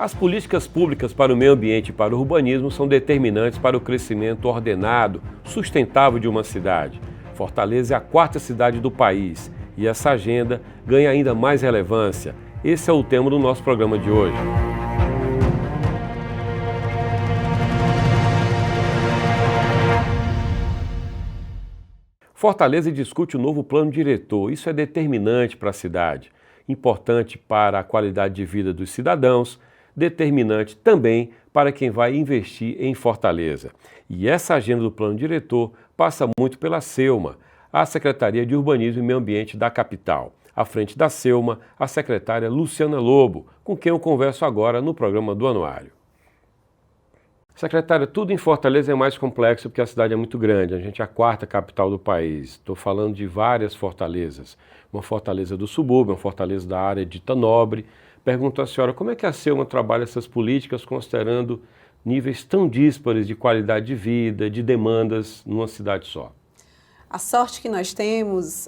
As políticas públicas para o meio ambiente e para o urbanismo são determinantes para o crescimento ordenado, sustentável de uma cidade. Fortaleza é a quarta cidade do país e essa agenda ganha ainda mais relevância. Esse é o tema do nosso programa de hoje. Fortaleza discute o novo plano diretor. Isso é determinante para a cidade, importante para a qualidade de vida dos cidadãos, determinante também para quem vai investir em Fortaleza. E essa agenda do plano diretor passa muito pela SEUMA, a Secretaria de Urbanismo e Meio Ambiente da capital. À frente da SEUMA, a secretária Luciana Lobo, com quem eu converso agora no programa do Anuário. Secretária, tudo em Fortaleza é mais complexo porque a cidade é muito grande. A gente é a quarta capital do país. Estou falando de várias fortalezas. Uma fortaleza do subúrbio, uma fortaleza da área dita nobre. Pergunto à senhora, como é que a SEUMA trabalha essas políticas considerando níveis tão díspares de qualidade de vida, de demandas numa cidade só? A sorte que nós temos,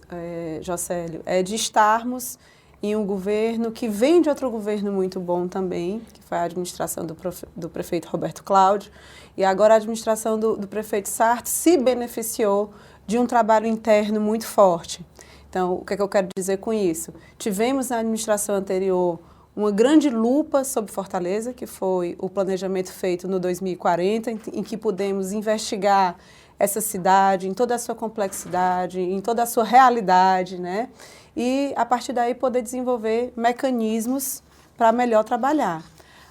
Jocélio, é de estarmos em um governo que vem de outro governo muito bom também, que foi a administração do prefeito Roberto Cláudio, e agora a administração do prefeito Sarto se beneficiou de um trabalho interno muito forte. Então, o que é que eu quero dizer com isso? Tivemos na administração anterior uma grande lupa sobre Fortaleza, que foi o planejamento feito no 2040, em que pudemos investigar essa cidade em toda a sua complexidade, em toda a sua realidade, né? E, a partir daí, poder desenvolver mecanismos para melhor trabalhar.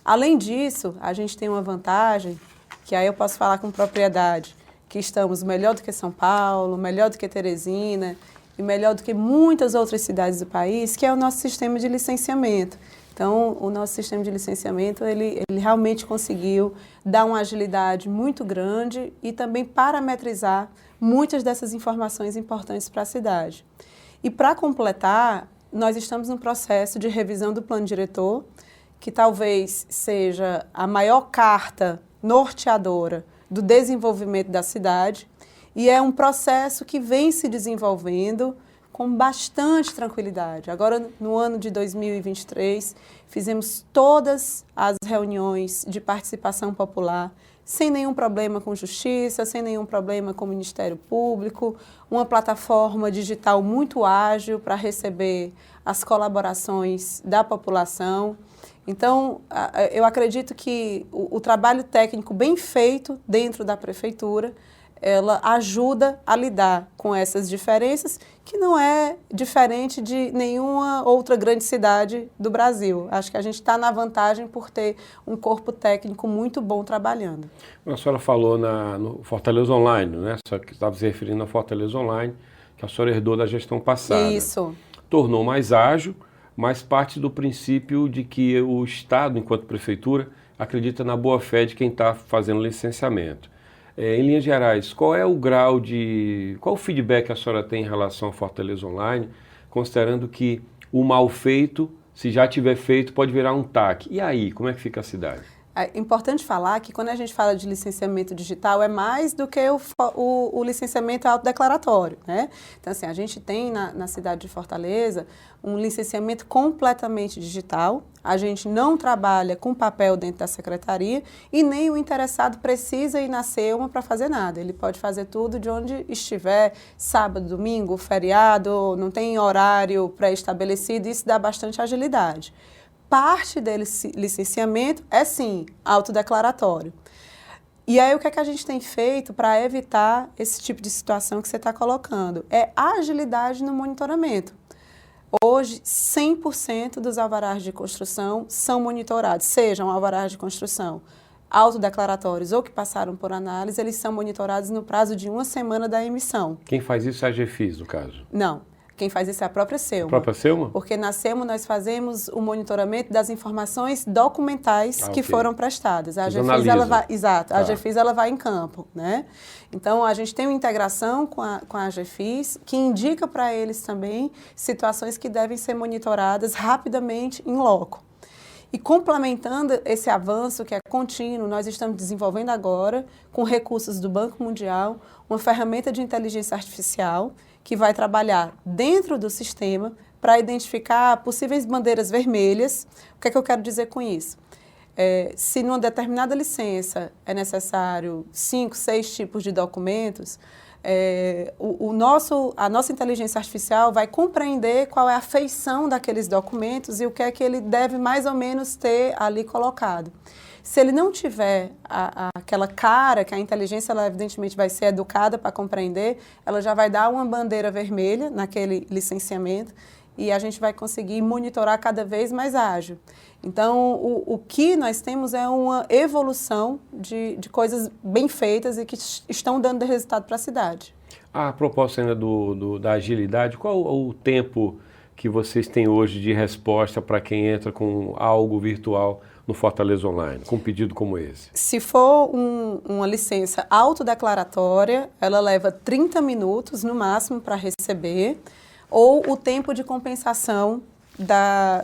Além disso, a gente tem uma vantagem, que aí eu posso falar com propriedade, que estamos melhor do que São Paulo, melhor do que Teresina e melhor do que muitas outras cidades do país, que é o nosso sistema de licenciamento. Então, o nosso sistema de licenciamento, ele realmente conseguiu dar uma agilidade muito grande e também parametrizar muitas dessas informações importantes para a cidade. E, para completar, nós estamos no processo de revisão do plano diretor, que talvez seja a maior carta norteadora do desenvolvimento da cidade, e é um processo que vem se desenvolvendo com bastante tranquilidade. Agora, no ano de 2023, fizemos todas as reuniões de participação popular, sem nenhum problema com justiça, sem nenhum problema com o Ministério Público, uma plataforma digital muito ágil para receber as colaborações da população. Então, eu acredito que o trabalho técnico bem feito dentro da prefeitura, ela ajuda a lidar com essas diferenças, que não é diferente de nenhuma outra grande cidade do Brasil. Acho que a gente está na vantagem por ter um corpo técnico muito bom trabalhando. A senhora falou no Fortaleza Online, né? Só que estava se referindo à Fortaleza Online, que a senhora herdou da gestão passada. Isso. Tornou mais ágil, mas parte do princípio de que o Estado, enquanto prefeitura, acredita na boa-fé de quem está fazendo licenciamento. Em linhas gerais, qual o feedback que a senhora tem em relação à Fortaleza Online, considerando que o mal feito, se já tiver feito, pode virar um TAC? E aí, como é que fica a cidade? É importante falar que quando a gente fala de licenciamento digital é mais do que o licenciamento autodeclaratório, né? Então, assim, a gente tem na cidade de Fortaleza um licenciamento completamente digital, a gente não trabalha com papel dentro da secretaria e nem o interessado precisa ir na SEUMA para fazer nada, ele pode fazer tudo de onde estiver, sábado, domingo, feriado, não tem horário pré-estabelecido, isso dá bastante agilidade. Parte desse licenciamento é, sim, autodeclaratório. E aí, o que é que a gente tem feito para evitar esse tipo de situação que você está colocando? É agilidade no monitoramento. Hoje, 100% dos alvarás de construção são monitorados, sejam alvarás de construção autodeclaratórios ou que passaram por análise, eles são monitorados no prazo de 1 semana da emissão. Quem faz isso é a GFIS, no caso? Não. Quem faz isso é a própria SEUMA. A própria SEUMA? Porque na SEUMA nós fazemos o monitoramento das informações documentais que foram prestadas. A GFIS, a GFIS ela vai em campo, né? Então, a gente tem uma integração com a GFIS que indica para eles também situações que devem ser monitoradas rapidamente em loco. E complementando esse avanço que é contínuo, nós estamos desenvolvendo agora, com recursos do Banco Mundial, uma ferramenta de inteligência artificial que vai trabalhar dentro do sistema para identificar possíveis bandeiras vermelhas. O que é que eu quero dizer com isso? se numa determinada licença é necessário 5, 6 tipos de documentos, a nossa inteligência artificial vai compreender qual é a feição daqueles documentos e o que é que ele deve mais ou menos ter ali colocado. Se ele não tiver aquela cara, que a inteligência ela evidentemente vai ser educada para compreender, ela já vai dar uma bandeira vermelha naquele licenciamento e a gente vai conseguir monitorar cada vez mais ágil. Então, o que nós temos é uma evolução de coisas bem feitas e que estão dando resultado para a cidade. A propósito ainda da agilidade, qual o tempo que vocês têm hoje de resposta para quem entra com algo virtual no Fortaleza Online, com um pedido como esse? Se for uma licença autodeclaratória, ela leva 30 minutos no máximo para receber, ou o tempo de compensação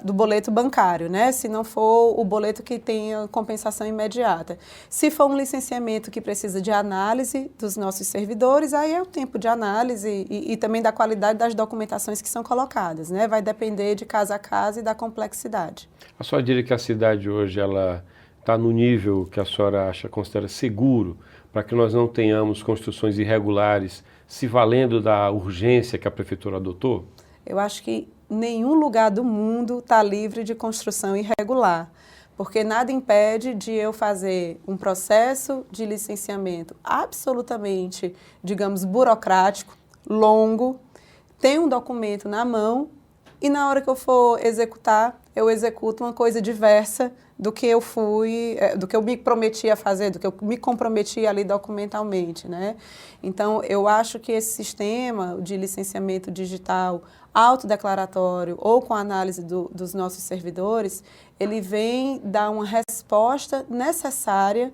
do boleto bancário, né? Se não for o boleto que tenha compensação imediata. Se for um licenciamento que precisa de análise dos nossos servidores, aí é o tempo de análise e também da qualidade das documentações que são colocadas, né? Vai depender de casa a casa e da complexidade. A senhora diria que a cidade hoje ela está no nível que a senhora considera seguro para que nós não tenhamos construções irregulares se valendo da urgência que a prefeitura adotou? Eu acho que nenhum lugar do mundo está livre de construção irregular, porque nada impede de eu fazer um processo de licenciamento absolutamente, digamos, burocrático, longo, ter um documento na mão e na hora que eu for executar, eu executo uma coisa diversa do que eu me prometi a fazer, do que eu me comprometi ali documentalmente, né? Então, eu acho que esse sistema de licenciamento digital autodeclaratório ou com análise dos nossos servidores, ele vem dar uma resposta necessária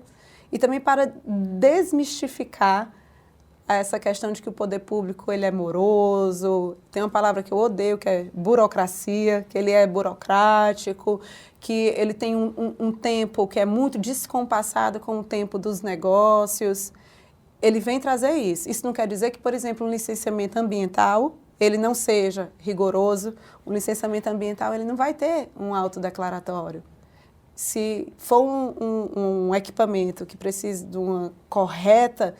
e também para desmistificar essa questão de que o poder público ele é moroso, tem uma palavra que eu odeio, que é burocracia, que ele é burocrático, que ele tem um tempo que é muito descompassado com o tempo dos negócios. Ele vem trazer isso. Isso não quer dizer que, por exemplo, um licenciamento ambiental ele não seja rigoroso. O licenciamento ambiental ele não vai ter um autodeclaratório. Se for um equipamento que precisa de uma correta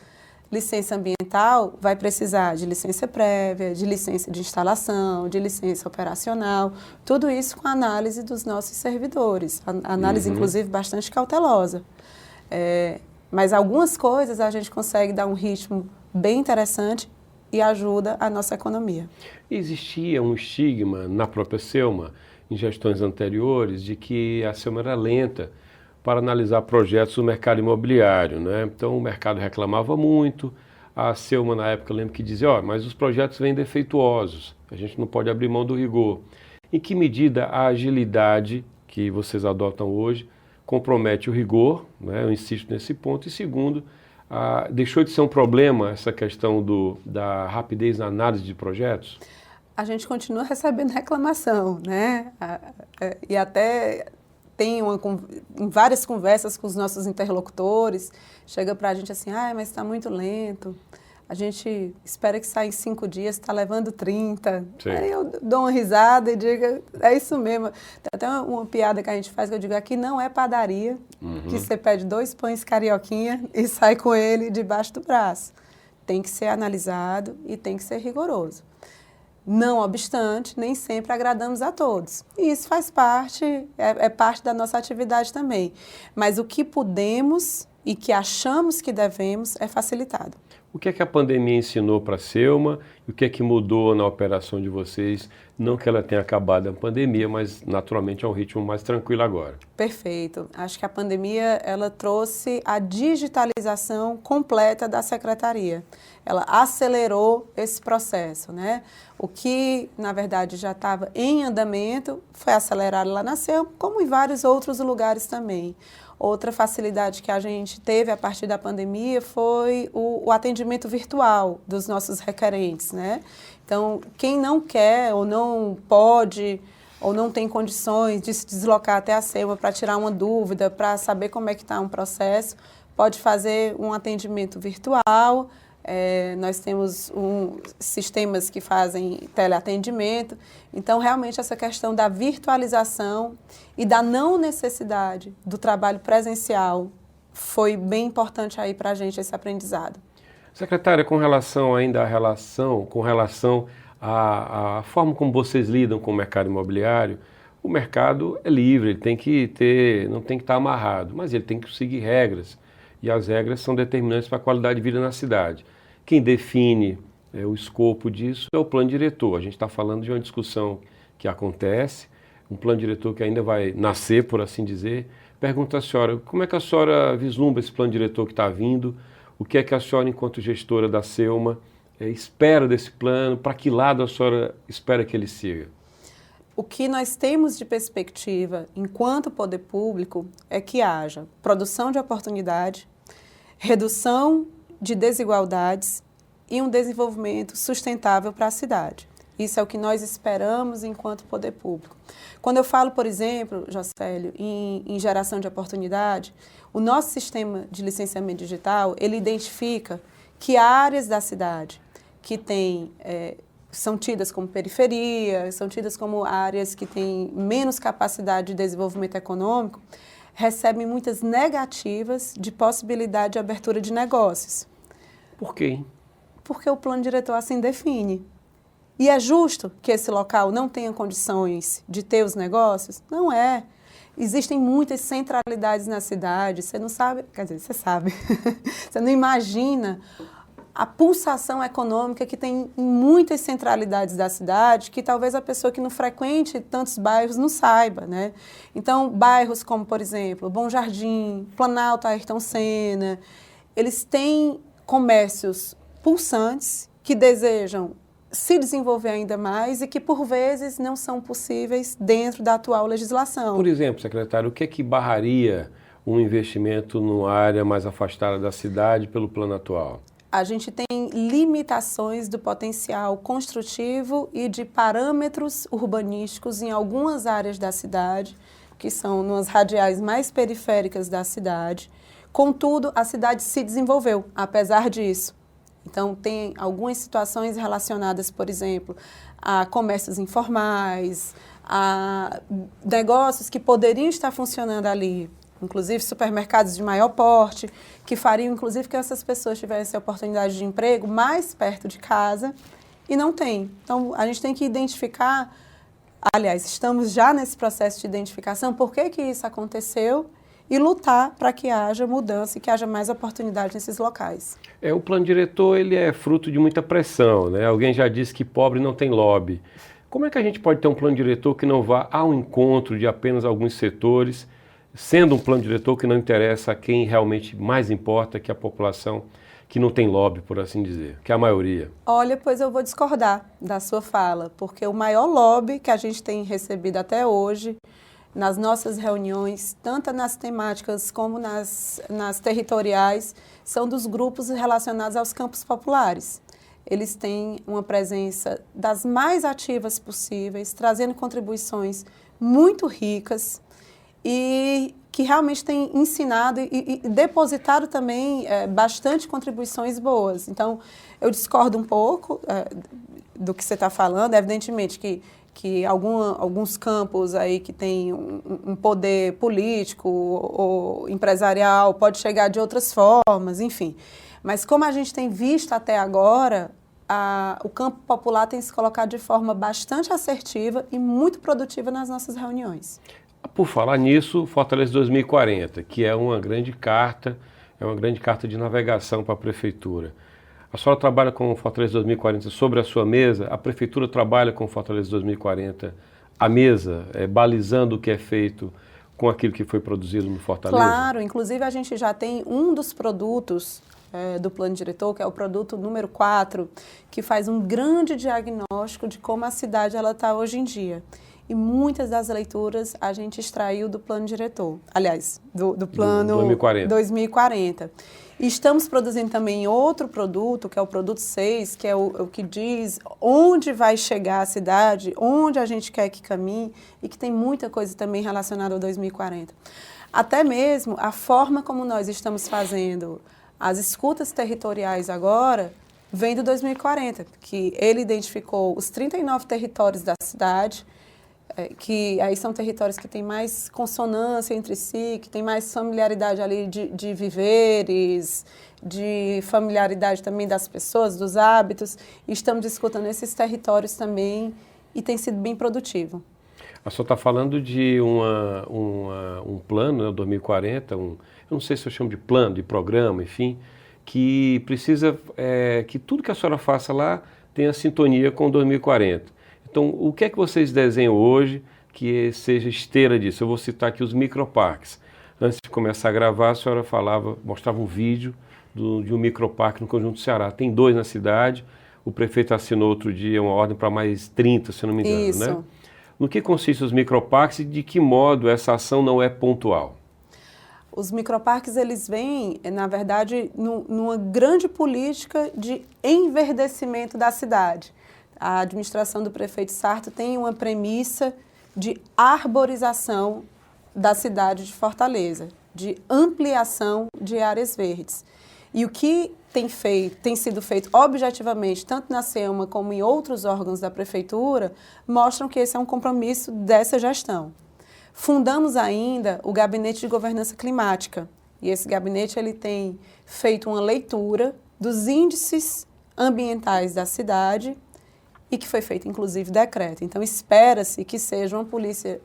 licença ambiental, vai precisar de licença prévia, de licença de instalação, de licença operacional, tudo isso com a análise dos nossos servidores, análise inclusive bastante cautelosa. Mas algumas coisas a gente consegue dar um ritmo bem interessante e ajuda a nossa economia. Existia um estigma na própria Selma, em gestões anteriores, de que a Selma era lenta para analisar projetos do mercado imobiliário, né? Então o mercado reclamava muito, a Selma na época eu lembro que dizia, mas os projetos vêm defeituosos, a gente não pode abrir mão do rigor. Em que medida a agilidade que vocês adotam hoje compromete o rigor, né? Eu insisto nesse ponto, e segundo, deixou de ser um problema essa questão da rapidez na análise de projetos? A gente continua recebendo reclamação, né? E até tem em várias conversas com os nossos interlocutores, chega para a gente assim, mas está muito lento, a gente espera que saia em 5 dias, está levando 30. Sim. Aí eu dou uma risada e digo, é isso mesmo. Tem até uma piada que a gente faz, que eu digo, aqui não é padaria, que você pede 2 pães carioquinha e sai com ele debaixo do braço. Tem que ser analisado e tem que ser rigoroso. Não obstante, nem sempre agradamos a todos. E isso faz parte, é parte da nossa atividade também. Mas o que podemos e que achamos que devemos é facilitado. O que é que a pandemia ensinou para a Selma e o que é que mudou na operação de vocês? Não que ela tenha acabado a pandemia, mas naturalmente é um ritmo mais tranquilo agora. Perfeito. Acho que a pandemia ela trouxe a digitalização completa da secretaria. Ela acelerou esse processo, né? O que, na verdade, já estava em andamento foi acelerado lá na Selma, como em vários outros lugares também. Outra facilidade que a gente teve a partir da pandemia foi o atendimento virtual dos nossos requerentes, né? Então, quem não quer ou não pode ou não tem condições de se deslocar até a Selma para tirar uma dúvida, para saber como é que está um processo, pode fazer um atendimento virtual, nós temos sistemas que fazem teleatendimento. Então, realmente, essa questão da virtualização e da não necessidade do trabalho presencial foi bem importante aí para a gente esse aprendizado. Secretária, com relação à forma como vocês lidam com o mercado imobiliário, o mercado é livre, ele tem que ter, não tem que estar amarrado, mas ele tem que seguir regras. E as regras são determinantes para a qualidade de vida na cidade. Quem define o escopo disso é o plano diretor. A gente está falando de uma discussão que acontece, um plano diretor que ainda vai nascer, por assim dizer. Pergunto à senhora, como é que a senhora vislumbra esse plano diretor que está vindo? O que é que a senhora, enquanto gestora da Selma, espera desse plano? Para que lado a senhora espera que ele siga? O que nós temos de perspectiva, enquanto poder público, é que haja produção de oportunidade, redução de desigualdades e um desenvolvimento sustentável para a cidade. Isso é o que nós esperamos enquanto poder público. Quando eu falo, por exemplo, Jocélio, em geração de oportunidade, o nosso sistema de licenciamento digital, ele identifica que áreas da cidade que têm... são tidas como periferia, são tidas como áreas que têm menos capacidade de desenvolvimento econômico, recebem muitas negativas de possibilidade de abertura de negócios. Por quê? Porque o plano diretor assim define. E é justo que esse local não tenha condições de ter os negócios? Não é. Existem muitas centralidades na cidade, você não sabe, quer dizer, você sabe, você não imagina a pulsação econômica que tem em muitas centralidades da cidade, que talvez a pessoa que não frequente tantos bairros não saiba, né? Então, bairros como, por exemplo, Bom Jardim, Planalto, Ayrton Senna, eles têm comércios pulsantes que desejam se desenvolver ainda mais e que, por vezes, não são possíveis dentro da atual legislação. Por exemplo, secretário, o que é que barraria um investimento numa área mais afastada da cidade pelo plano atual? A gente tem limitações do potencial construtivo e de parâmetros urbanísticos em algumas áreas da cidade, que são nas radiais mais periféricas da cidade. Contudo, a cidade se desenvolveu, apesar disso. Então, tem algumas situações relacionadas, por exemplo, a comércios informais, a negócios que poderiam estar funcionando ali, inclusive supermercados de maior porte, que fariam, inclusive, que essas pessoas tivessem a oportunidade de emprego mais perto de casa, e não tem. Então, a gente tem que identificar, aliás, estamos já nesse processo de identificação, por que que isso aconteceu, e lutar para que haja mudança e que haja mais oportunidade nesses locais. O plano diretor ele é fruto de muita pressão, né? Alguém já disse que pobre não tem lobby. Como é que a gente pode ter um plano diretor que não vá ao encontro de apenas alguns setores, sendo um plano diretor que não interessa a quem realmente mais importa, que é a população que não tem lobby, por assim dizer, que é a maioria? Olha, pois eu vou discordar da sua fala, porque o maior lobby que a gente tem recebido até hoje, nas nossas reuniões, tanto nas temáticas como nas territoriais, são dos grupos relacionados aos campos populares. Eles têm uma presença das mais ativas possíveis, trazendo contribuições muito ricas e que realmente têm ensinado e depositado também bastante contribuições boas. Então, eu discordo um pouco do que você está falando, evidentemente que alguns campos aí que têm um poder político ou empresarial pode chegar de outras formas, enfim. Mas como a gente tem visto até agora, o campo popular tem se colocado de forma bastante assertiva e muito produtiva nas nossas reuniões. Por falar nisso, Fortaleza 2040, que é uma grande carta de navegação para a Prefeitura. A senhora trabalha com Fortaleza 2040 sobre a sua mesa, a Prefeitura trabalha com Fortaleza 2040 à mesa, balizando o que é feito com aquilo que foi produzido no Fortaleza? Claro, inclusive a gente já tem um dos produtos do plano diretor, que é o produto número 4, que faz um grande diagnóstico de como a cidade está hoje em dia. E muitas das leituras a gente extraiu do plano diretor, aliás, do plano 2040. E estamos produzindo também outro produto, que é o produto 6, que é o que diz onde vai chegar a cidade, onde a gente quer que caminhe, e que tem muita coisa também relacionada ao 2040. Até mesmo a forma como nós estamos fazendo As escutas territoriais agora vêm do 2040, que ele identificou os 39 territórios da cidade, que aí são territórios que têm mais consonância entre si, que têm mais familiaridade ali de viveres, de familiaridade também das pessoas, dos hábitos. E estamos escutando esses territórios também e tem sido bem produtivo. A senhora está falando de um plano, né, 2040, eu não sei se eu chamo de plano, de programa, enfim, que precisa que tudo que a senhora faça lá tenha sintonia com 2040. Então, o que é que vocês desenham hoje que seja esteira disso? Eu vou citar aqui os microparques. Antes de começar a gravar, a senhora mostrava um vídeo de um microparque no Conjunto Ceará. Tem 2 na cidade, o prefeito assinou outro dia uma ordem para mais 30, se eu não me engano, Isso. né? No que consistem os microparques e de que modo essa ação não é pontual? Os microparques, eles vêm, na verdade, numa grande política de enverdecimento da cidade. A administração do prefeito Sarto tem uma premissa de arborização da cidade de Fortaleza, de ampliação de áreas verdes. E o que tem sido feito objetivamente, tanto na SEMA como em outros órgãos da prefeitura, mostram que esse é um compromisso dessa gestão. Fundamos ainda o Gabinete de Governança Climática, e esse gabinete ele tem feito uma leitura dos índices ambientais da cidade e que foi feito, inclusive, decreto. Então, espera-se que seja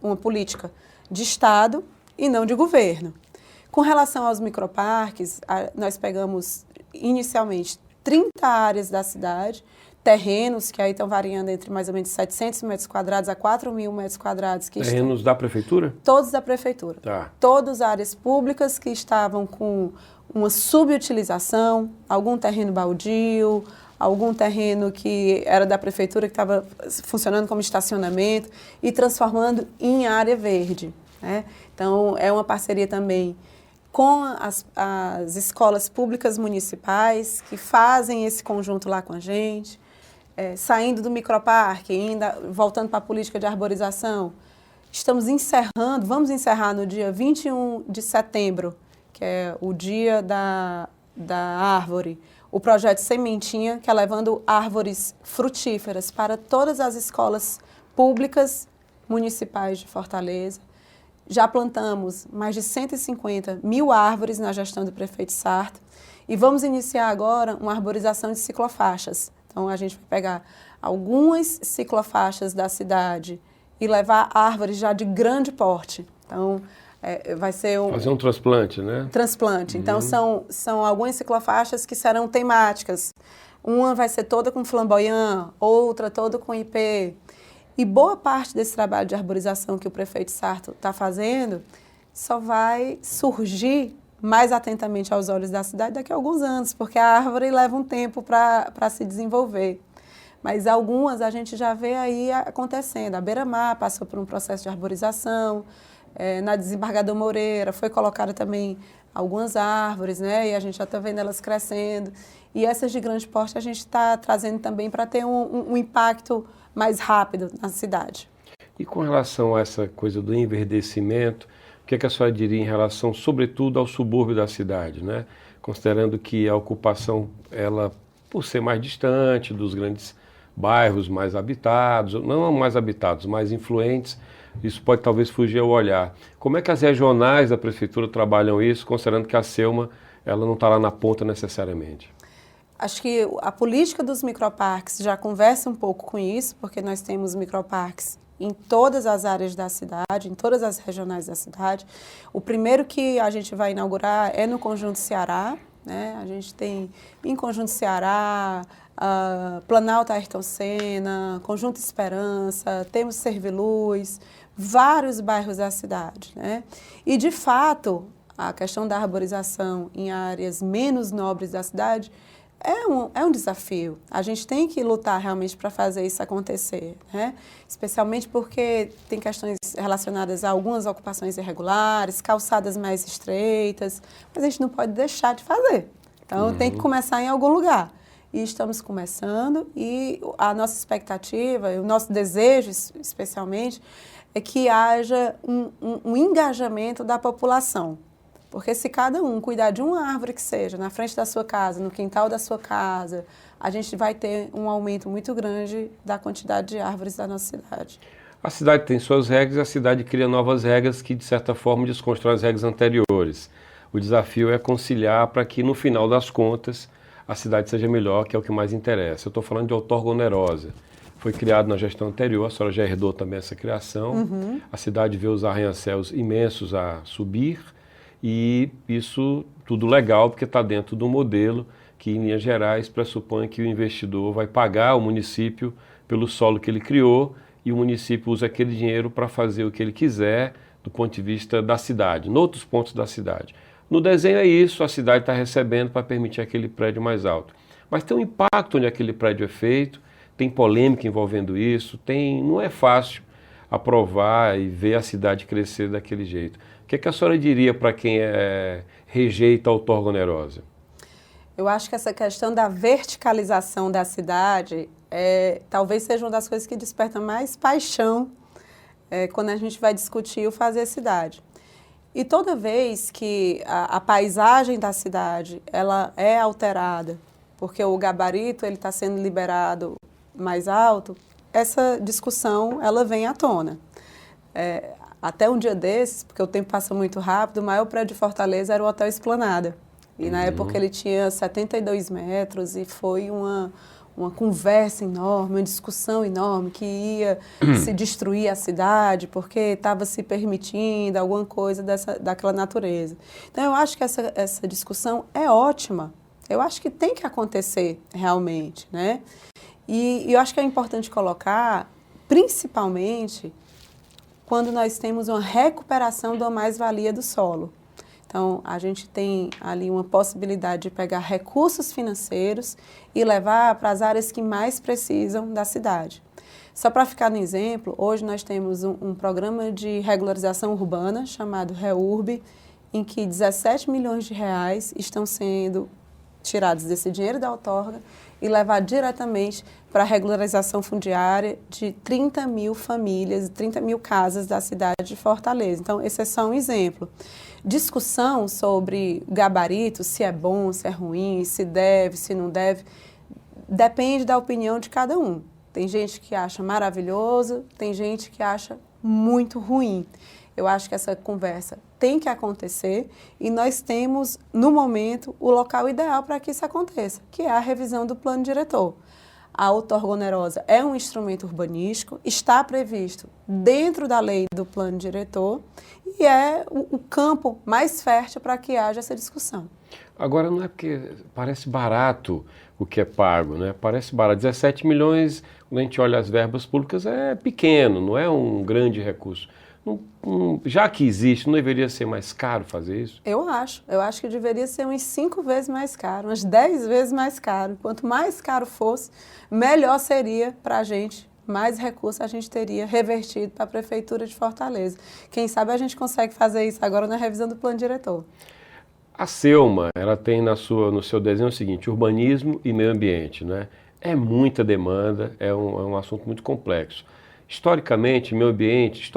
uma política de Estado e não de governo. Com relação aos microparques, nós pegamos, inicialmente, 30 áreas da cidade, terrenos que aí estão variando entre mais ou menos 700 metros quadrados a 4.000 metros quadrados. Terrenos da prefeitura? Todos da prefeitura. Tá. Todas áreas públicas que estavam com uma subutilização, algum terreno baldio, algum terreno que era da prefeitura, que estava funcionando como estacionamento e transformando em área verde, né? Então, é uma parceria também com as escolas públicas municipais que fazem esse conjunto lá com a gente, saindo do microparque, ainda voltando para a política de arborização. Vamos encerrar no dia 21 de setembro, que é o dia da árvore, o projeto Sementinha, que é levando árvores frutíferas para todas as escolas públicas municipais de Fortaleza. Já plantamos mais de 150.000 árvores na gestão do prefeito Sarto e vamos iniciar agora uma arborização de ciclofaixas. Então, a gente vai pegar algumas ciclofaixas da cidade e levar árvores já de grande porte. Então, vai ser fazer um transplante, né? Transplante. Então, são algumas ciclofaixas que serão temáticas. Uma vai ser toda com flamboyant, outra toda com ipê. E boa parte desse trabalho de arborização que o prefeito Sarto está fazendo só vai surgir mais atentamente aos olhos da cidade daqui a alguns anos, porque a árvore leva um tempo para se desenvolver. Mas algumas a gente já vê aí acontecendo. A Beira-Mar passou por um processo de arborização, na Desembargador Moreira foi colocada também algumas árvores, né? E a gente já está vendo elas crescendo. E essas de grande porte a gente está trazendo também para ter um impacto mais rápido na cidade. E com relação a essa coisa do enverdecimento, o que é que a senhora diria em relação, sobretudo, ao subúrbio da cidade, né? Considerando que a ocupação, ela, por ser mais distante dos grandes bairros mais habitados, não mais habitados, mais influentes, isso pode talvez fugir ao olhar. Como é que as regionais da prefeitura trabalham isso, considerando que a SEMA ela não está lá na ponta necessariamente? Acho que a política dos microparques já conversa um pouco com isso, porque nós temos microparques em todas as áreas da cidade, em todas as regionais da cidade. O primeiro que a gente vai inaugurar é no Conjunto Ceará, né? A gente tem em Conjunto Ceará, Planalto Ayrton Senna, Conjunto Esperança, temos Serviluz, vários bairros da cidade, né? E, de fato, a questão da arborização em áreas menos nobres da cidade é um desafio. A gente tem que lutar realmente para fazer isso acontecer, né? Especialmente porque tem questões relacionadas a algumas ocupações irregulares, calçadas mais estreitas, mas a gente não pode deixar de fazer. Então, tem que começar em algum lugar. E estamos começando e a nossa expectativa, o nosso desejo, especialmente, é que haja um engajamento da população. Porque se cada um cuidar de uma árvore que seja, na frente da sua casa, no quintal da sua casa, a gente vai ter um aumento muito grande da quantidade de árvores da nossa cidade. A cidade tem suas regras e a cidade cria novas regras que, de certa forma, desconstroem as regras anteriores. O desafio é conciliar para que, no final das contas, a cidade seja melhor, que é o que mais interessa. Eu estou falando de outorga onerosa. Foi criado na gestão anterior, a senhora já herdou também essa criação. A cidade vê os arranha-céus imensos a subir e isso tudo legal porque está dentro do modelo que, em linhas gerais, pressupõe que o investidor vai pagar ao município pelo solo que ele criou e o município usa aquele dinheiro para fazer o que ele quiser do ponto de vista da cidade, em outros pontos da cidade. No desenho é isso, a cidade está recebendo para permitir aquele prédio mais alto. Mas tem um impacto onde aquele prédio é feito, tem polêmica envolvendo isso, não é fácil aprovar e ver a cidade crescer daquele jeito. O que é que a senhora diria para quem rejeita a outorga onerosa? Eu acho que essa questão da verticalização da cidade talvez seja uma das coisas que desperta mais paixão quando a gente vai discutir o fazer cidade. E toda vez que a paisagem da cidade ela é alterada, porque o gabarito ele está sendo liberado mais alto, essa discussão ela vem à tona. Até um dia desses, porque o tempo passa muito rápido, o maior prédio de Fortaleza era o Hotel Esplanada. E na época ele tinha 72 metros e foi uma conversa enorme, uma discussão enorme que ia se destruir a cidade porque estava se permitindo alguma coisa daquela natureza. Então eu acho que essa discussão é ótima. Eu acho que tem que acontecer realmente, né? E eu acho que é importante colocar, principalmente, quando nós temos uma recuperação da mais-valia do solo. Então, a gente tem ali uma possibilidade de pegar recursos financeiros e levar para as áreas que mais precisam da cidade. Só para ficar no exemplo, hoje nós temos um programa de regularização urbana chamado REURB, em que 17 milhões de reais estão sendo tirados desse dinheiro da outorga e levados diretamente para a regularização fundiária de 30 mil famílias, 30 mil casas da cidade de Fortaleza. Então, esse é só um exemplo. Discussão sobre gabarito, se é bom, se é ruim, se deve, se não deve, depende da opinião de cada um. Tem gente que acha maravilhoso, tem gente que acha muito ruim. Eu acho que essa conversa tem que acontecer e nós temos, no momento, o local ideal para que isso aconteça, que é a revisão do plano diretor. A outorga onerosa é um instrumento urbanístico, está previsto dentro da lei do plano diretor e é o campo mais fértil para que haja essa discussão. Agora, não é porque parece barato o que é pago, né? Parece barato. 17 milhões, quando a gente olha as verbas públicas, é pequeno, não é um grande recurso. Já que existe, não deveria ser mais caro fazer isso? Eu acho que deveria ser umas 5 vezes mais caro, umas 10 vezes mais caro. Quanto mais caro fosse, melhor seria para a gente, mais recursos a gente teria revertido para a Prefeitura de Fortaleza. Quem sabe a gente consegue fazer isso agora na revisão do plano diretor. A Selma, ela tem no seu desenho o seguinte, urbanismo e meio ambiente, né? É muita demanda, é um assunto muito complexo. Historicamente, meio ambiente,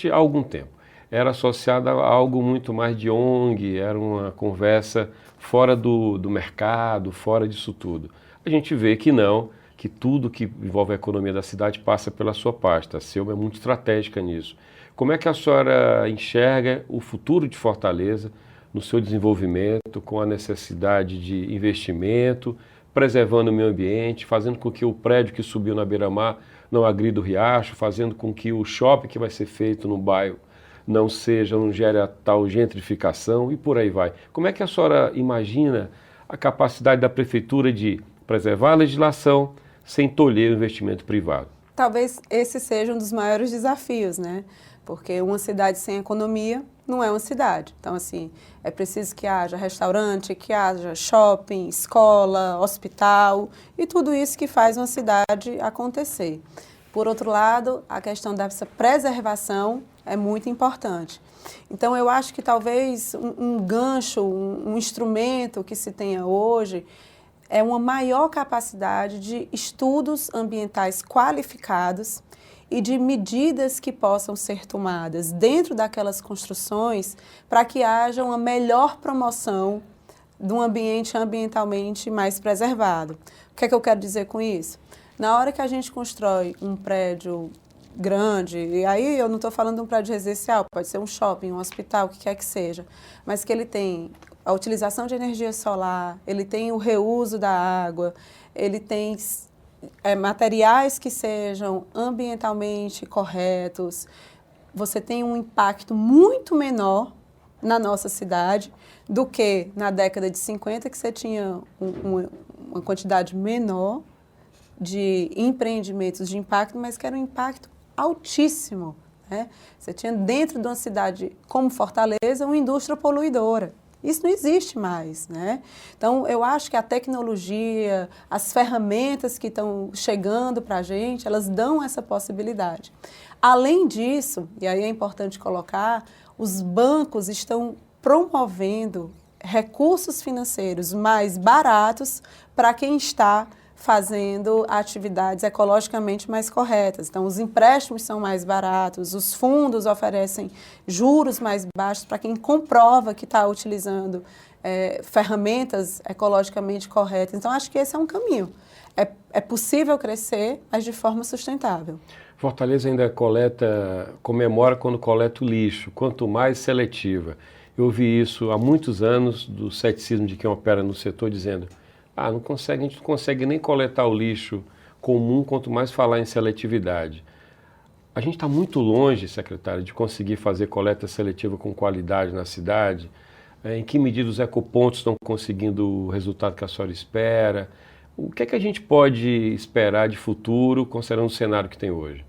há algum tempo, era associado a algo muito mais de ONG, era uma conversa fora do mercado, fora disso tudo. A gente vê que não, que tudo que envolve a economia da cidade passa pela sua pasta. A Selma é muito estratégica nisso. Como é que a senhora enxerga o futuro de Fortaleza no seu desenvolvimento, com a necessidade de investimento, preservando o meio ambiente, fazendo com que o prédio que subiu na beira-mar não agrida o riacho, fazendo com que o shopping que vai ser feito no bairro não gere a tal gentrificação e por aí vai. Como é que a senhora imagina a capacidade da prefeitura de preservar a legislação sem tolher o investimento privado? Talvez esse seja um dos maiores desafios, né? Porque uma cidade sem economia não é uma cidade. Então, assim, é preciso que haja restaurante, que haja shopping, escola, hospital e tudo isso que faz uma cidade acontecer. Por outro lado, a questão dessa preservação é muito importante. Então, eu acho que talvez um gancho, um instrumento que se tenha hoje é uma maior capacidade de estudos ambientais qualificados e de medidas que possam ser tomadas dentro daquelas construções para que haja uma melhor promoção de um ambiente ambientalmente mais preservado. O que é que eu quero dizer com isso? Na hora que a gente constrói um prédio grande, e aí eu não estou falando de um prédio residencial, pode ser um shopping, um hospital, o que quer que seja, mas que ele tem a utilização de energia solar, ele tem o reuso da água, ele tem materiais que sejam ambientalmente corretos, você tem um impacto muito menor na nossa cidade do que na década de 50, que você tinha uma quantidade menor de empreendimentos de impacto, mas que era um impacto altíssimo, né? Você tinha dentro de uma cidade como Fortaleza uma indústria poluidora. Isso não existe mais, né? Então, eu acho que a tecnologia, as ferramentas que estão chegando para a gente, elas dão essa possibilidade. Além disso, e aí é importante colocar, os bancos estão promovendo recursos financeiros mais baratos para quem está fazendo atividades ecologicamente mais corretas. Então, os empréstimos são mais baratos, os fundos oferecem juros mais baixos para quem comprova que está utilizando ferramentas ecologicamente corretas. Então, acho que esse é um caminho. É possível crescer, mas de forma sustentável. Fortaleza ainda comemora quando coleta o lixo, quanto mais seletiva. Eu ouvi isso há muitos anos do ceticismo de quem opera no setor, dizendo: a gente não consegue nem coletar o lixo comum, quanto mais falar em seletividade. A gente está muito longe, secretário, de conseguir fazer coleta seletiva com qualidade na cidade. Em que medida os ecopontos estão conseguindo o resultado que a senhora espera? O que é que a gente pode esperar de futuro, considerando o cenário que tem hoje?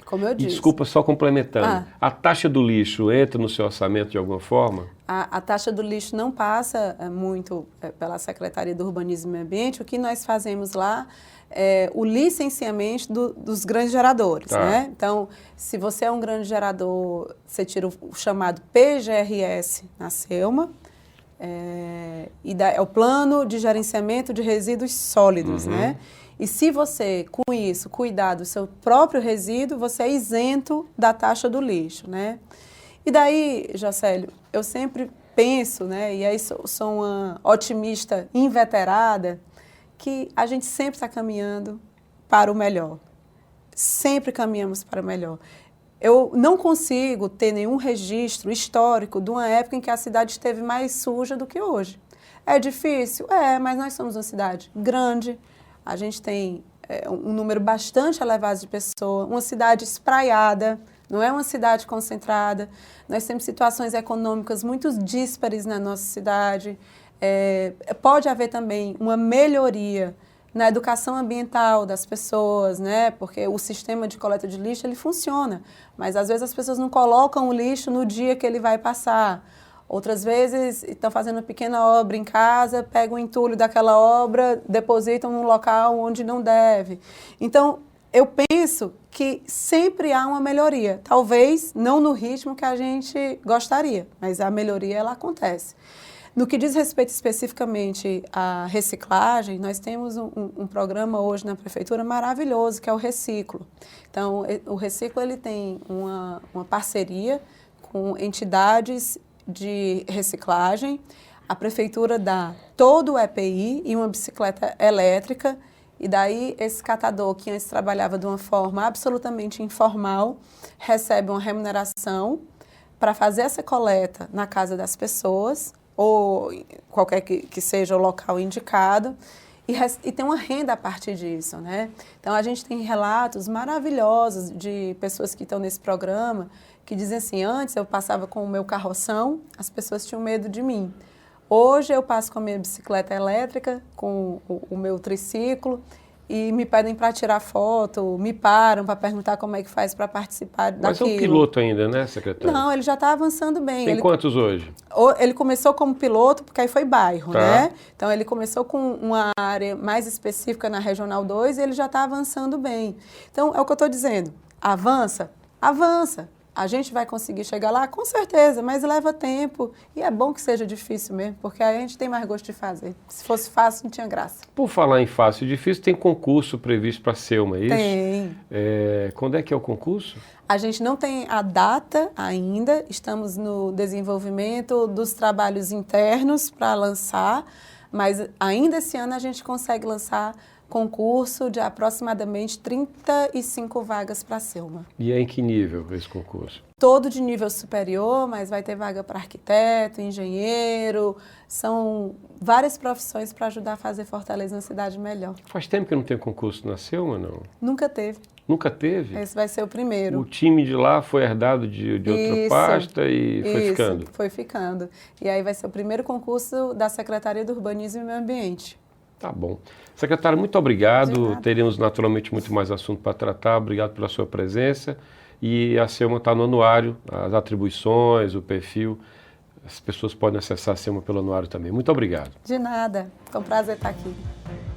Como eu disse. Desculpa, só complementando. A taxa do lixo entra no seu orçamento de alguma forma? A taxa do lixo não passa muito pela Secretaria do Urbanismo e Meio Ambiente. O que nós fazemos lá é o licenciamento dos grandes geradores, tá, né? Então, se você é um grande gerador, você tira o chamado PGRS na SELMA, é o Plano de Gerenciamento de Resíduos Sólidos, né? E se você, com isso, cuidar do seu próprio resíduo, você é isento da taxa do lixo, né? E daí, Jocélio, eu sempre penso, né, e aí sou uma otimista inveterada, que a gente sempre está caminhando para o melhor. Sempre caminhamos para o melhor. Eu não consigo ter nenhum registro histórico de uma época em que a cidade esteve mais suja do que hoje. É difícil? Mas nós somos uma cidade grande, a gente tem um número bastante elevado de pessoas, uma cidade espraiada, não é uma cidade concentrada. Nós temos situações econômicas muito díspares na nossa cidade. Pode haver também uma melhoria na educação ambiental das pessoas, né? Porque o sistema de coleta de lixo ele funciona, mas às vezes as pessoas não colocam o lixo no dia que ele vai passar. Outras vezes estão fazendo uma pequena obra em casa, pegam o entulho daquela obra, depositam num local onde não deve. Então, eu penso que sempre há uma melhoria. Talvez não no ritmo que a gente gostaria, mas a melhoria ela acontece. No que diz respeito especificamente à reciclagem, nós temos um programa hoje na Prefeitura maravilhoso, que é o Reciclo. Então, o Reciclo ele tem uma parceria com entidades de reciclagem. A Prefeitura dá todo o EPI e uma bicicleta elétrica, e daí esse catador, que antes trabalhava de uma forma absolutamente informal, recebe uma remuneração para fazer essa coleta na casa das pessoas, ou qualquer que seja o local indicado, e tem uma renda a partir disso, né? Então, a gente tem relatos maravilhosos de pessoas que estão nesse programa, que dizem assim: antes eu passava com o meu carroção, as pessoas tinham medo de mim. Hoje eu passo com a minha bicicleta elétrica, com o meu triciclo, e me pedem para tirar foto, me param para perguntar como é que faz para participar daquilo. Mas é um piloto ainda, né, secretário? Não, ele já está avançando bem. Tem quantos hoje? Ele começou como piloto, porque aí foi bairro, tá, né? Então, ele começou com uma área mais específica na Regional 2 e ele já está avançando bem. Então, é o que eu estou dizendo. Avança? Avança. A gente vai conseguir chegar lá? Com certeza, mas leva tempo. E é bom que seja difícil mesmo, porque a gente tem mais gosto de fazer. Se fosse fácil, não tinha graça. Por falar em fácil e difícil, tem concurso previsto para a Selma, é isso? Tem. Quando é que é o concurso? A gente não tem a data ainda, estamos no desenvolvimento dos trabalhos internos para lançar, mas ainda esse ano a gente consegue lançar concurso de aproximadamente 35 vagas para a Selma. E é em que nível esse concurso? Todo de nível superior, mas vai ter vaga para arquiteto, engenheiro, são várias profissões para ajudar a fazer Fortaleza uma cidade melhor. Faz tempo que não tem concurso na Selma, não? Nunca teve. Nunca teve? Esse vai ser o primeiro. O time de lá foi herdado de outra pasta e foi ficando? Foi ficando. E aí vai ser o primeiro concurso da Secretaria do Urbanismo e Meio Ambiente. Tá bom. Secretário, muito obrigado. Teremos naturalmente muito mais assunto para tratar. Obrigado pela sua presença. E a Selma está no anuário, as atribuições, o perfil. As pessoas podem acessar a Selma pelo anuário também. Muito obrigado. De nada. Foi um prazer estar aqui.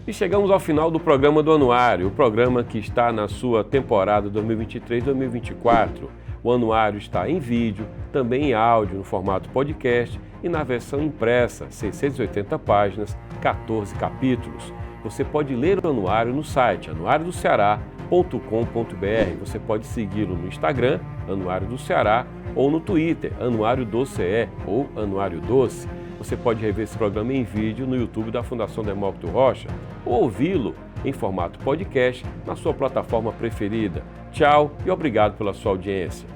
E chegamos ao final do programa do Anuário, o programa que está na sua temporada 2023-2024. O Anuário está em vídeo, também em áudio, no formato podcast e na versão impressa, 680 páginas, 14 capítulos. Você pode ler o Anuário no site anuariodoceará.com.br. Você pode segui-lo no Instagram, Anuário do Ceará, ou no Twitter, Anuário do CE ou Anuário Doce. Você pode rever esse programa em vídeo no YouTube da Fundação Demócrito Rocha ou ouvi-lo em formato podcast na sua plataforma preferida. Tchau e obrigado pela sua audiência.